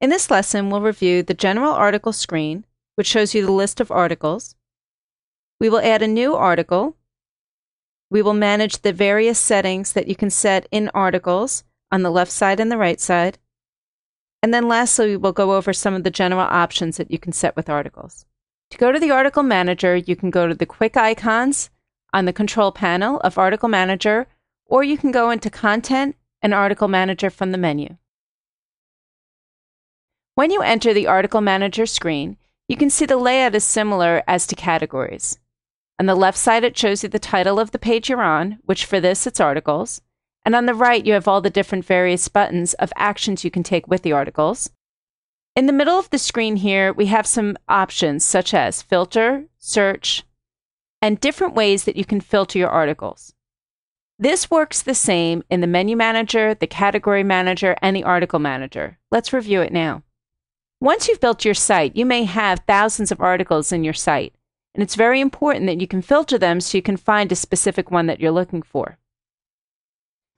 In this lesson, we'll review the general article screen, which shows you the list of articles. We will add a new article. We will manage the various settings that you can set in articles on the left side and the right side. And then lastly, we will go over some of the general options that you can set with articles. To go to the Article Manager, you can go to the quick icons on the control panel of Article Manager, or you can go into Content and Article Manager from the menu. When you enter the Article Manager screen, you can see the layout is similar as to categories. On the left side, it shows you the title of the page you're on, which for this, it's articles. And on the right, you have all the different various buttons of actions you can take with the articles. In the middle of the screen here, we have some options such as filter, search, and different ways that you can filter your articles. This works the same in the Menu Manager, the Category Manager, and the Article Manager. Let's review it now. Once you've built your site, you may have thousands of articles in your site, and it's very important that you can filter them so you can find a specific one that you're looking for.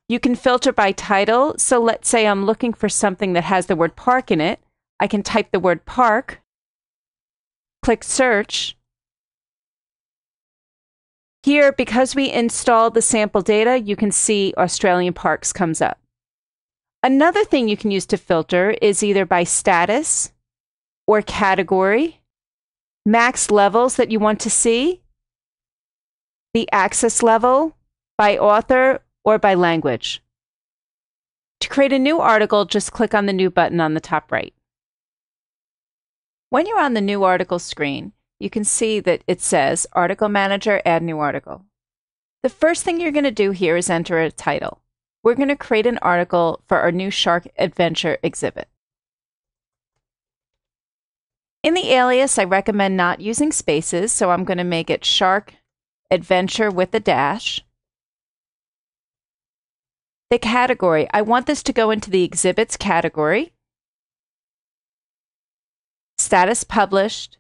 You can filter by title, so let's say I'm looking for something that has the word park in it. I can type the word park, click search. Here, because we installed the sample data, you can see Australian parks comes up. Another thing you can use to filter is either by status or category, max levels that you want to see, the access level, by author, or by language. To create a new article, just click on the New button on the top right. When you're on the New Article screen, you can see that it says Article Manager, Add New Article. The first thing you're going to do here is enter a title. We're going to create an article for our new Shark Adventure exhibit. In the alias, I recommend not using spaces, so I'm going to make it Shark Adventure with a dash. The category, I want this to go into the exhibits category. Status published.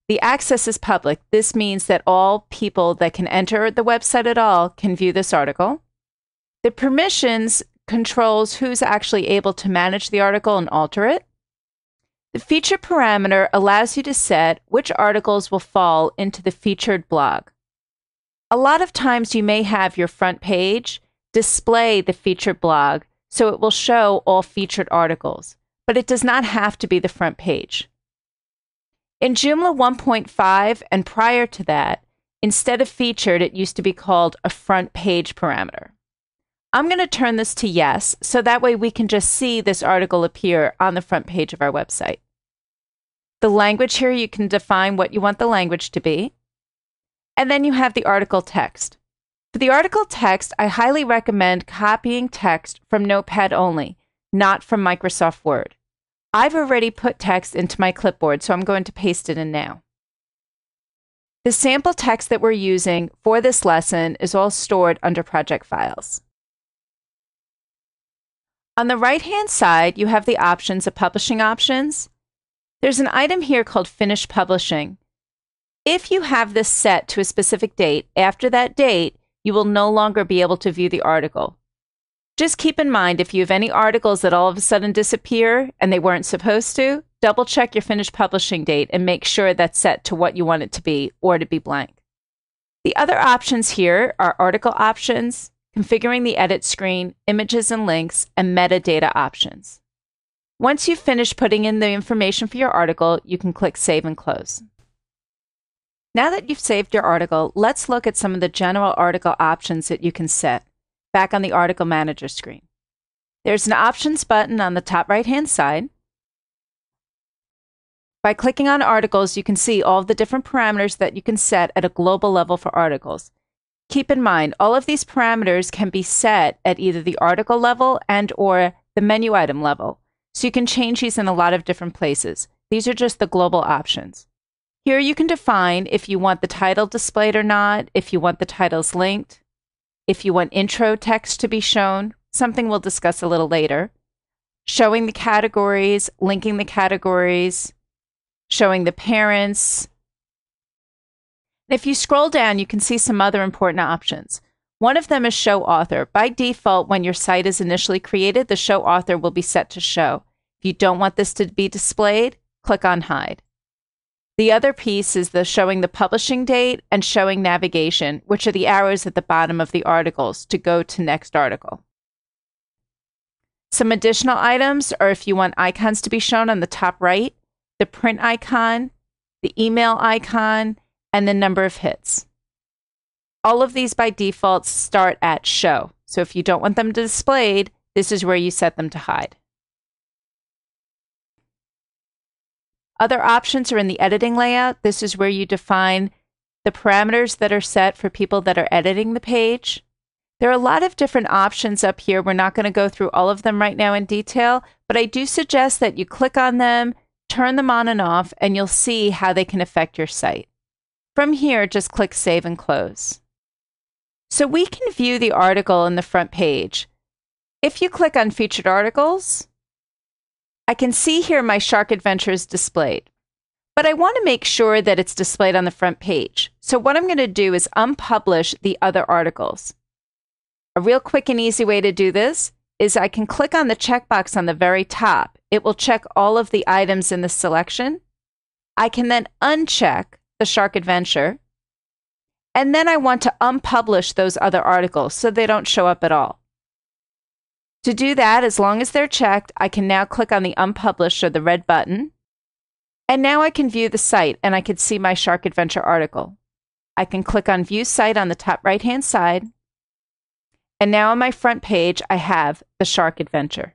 The access is public. This means that all people that can enter the website at all can view this article. The permissions controls who's actually able to manage the article and alter it. The feature parameter allows you to set which articles will fall into the featured blog. A lot of times you may have your front page display the featured blog, so it will show all featured articles, but it does not have to be the front page. In Joomla 1.5 and prior to that, instead of featured, it used to be called a front page parameter. I'm going to turn this to yes, so that way we can just see this article appear on the front page of our website. The language here, you can define what you want the language to be. And then you have the article text. For the article text, I highly recommend copying text from Notepad only, not from Microsoft Word. I've already put text into my clipboard, so I'm going to paste it in now. The sample text that we're using for this lesson is all stored under project files. On the right-hand side, you have the options of publishing options. There's an item here called Finish Publishing. If you have this set to a specific date, after that date, you will no longer be able to view the article. Just keep in mind, if you have any articles that all of a sudden disappear and they weren't supposed to, double check your finished publishing date and make sure that's set to what you want it to be or to be blank. The other options here are article options, configuring the edit screen, images and links, and metadata options. Once you've finished putting in the information for your article, you can click Save and Close. Now that you've saved your article, let's look at some of the general article options that you can set back on the Article Manager screen. There's an Options button on the top right-hand side. By clicking on Articles, you can see all of the different parameters that you can set at a global level for articles. Keep in mind, all of these parameters can be set at either the article level and or the menu item level, so you can change these in a lot of different places. These are just the global options. Here you can define if you want the title displayed or not, if you want the titles linked, if you want intro text to be shown, something we'll discuss a little later, showing the categories, linking the categories, showing the parents. If you scroll down, you can see some other important options. One of them is Show Author. By default, when your site is initially created, the Show Author will be set to show. If you don't want this to be displayed, click on Hide. The other piece is the showing the publishing date and showing navigation, which are the arrows at the bottom of the articles to go to next article. Some additional items are if you want icons to be shown on the top right, the print icon, the email icon, and the number of hits. All of these by default start at Show. So if you don't want them displayed, this is where you set them to hide. Other options are in the editing layout. This is where you define the parameters that are set for people that are editing the page. There are a lot of different options up here. We're not going to go through all of them right now in detail, but I do suggest that you click on them, turn them on and off, and you'll see how they can affect your site. From here, just click Save and Close. So we can view the article in the front page. If you click on Featured Articles, I can see here my Shark Adventure is displayed, but I want to make sure that it's displayed on the front page. So what I'm going to do is unpublish the other articles. A real quick and easy way to do this is I can click on the checkbox on the very top. It will check all of the items in the selection. I can then uncheck the Shark Adventure, and then I want to unpublish those other articles so they don't show up at all. To do that, as long as they're checked, I can now click on the Unpublish or the red button, and now I can view the site and I can see my Shark Adventure article. I can click on View Site on the top right-hand side, and now on my front page, I have the Shark Adventure.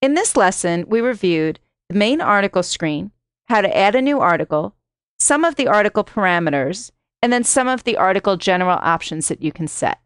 In this lesson, we reviewed the main article screen, how to add a new article, some of the article parameters, and then some of the article general options that you can set.